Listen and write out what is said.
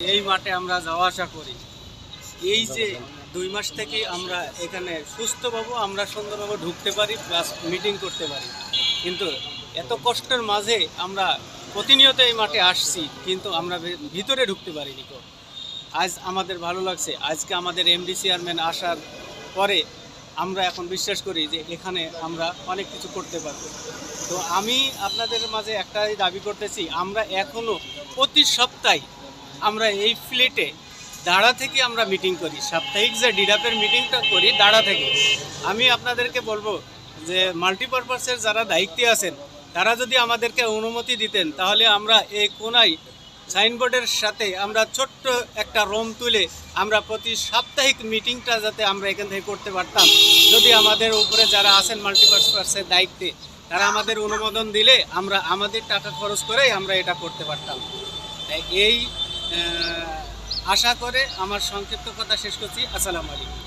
এই মাঠে আমরা যাওয়া আসা করি। এই যে ২ মাস থেকে আমরা এখানে সুস্থভাবে আমরা সুন্দরভাবে ঢুকতে পারি প্লাস মিটিং করতে পারি। কিন্তু এত কষ্টের মাঝে আমরা প্রতিনিয়ত এই মাঠে আসছি, কিন্তু আমরা ভিতরে ঢুকতে পারিনি। আজ আমাদের ভালো লাগছে, আজকে আমাদের এমডি চেয়ারম্যান আসার পরে আমরা এখন বিশ্বাস করি যে এখানে আমরা অনেক কিছু করতে পারব। তো আমি আপনাদের মাঝে একটাই দাবি করতেছি, আমরা এখনও প্রতি সপ্তাহে আমরা এই ফ্ল্যাটে দাঁড়া থেকে আমরা মিটিং করি। সাপ্তাহিক যে ডিডাপের মিটিংটা করি দাঁড়া থেকে। আমি আপনাদেরকে বলবো যে মাল্টিপারপাসের যারা দায়িত্বে আছেন তারা যদি আমাদেরকে অনুমতি দিতেন, তাহলে আমরা এই কোনায় সাইনবোর্ডের সাথে আমরা ছোট্ট একটা রুম তুলে আমরা প্রতি সাপ্তাহিক মিটিংটা যাতে আমরা এখান থেকে করতে পারতাম। যদি আমাদের উপরে যারা আছেন মাল্টিপারপাসের দায়িত্বে তারা আমাদের অনুমোদন দিলে আমরা আমাদের টাকা খরচ করেই আমরা এটা করতে পারতাম। এই আশা করে আমার সংক্ষিপ্ত কথা শেষ করছি। আসসালামু আলাইকুম।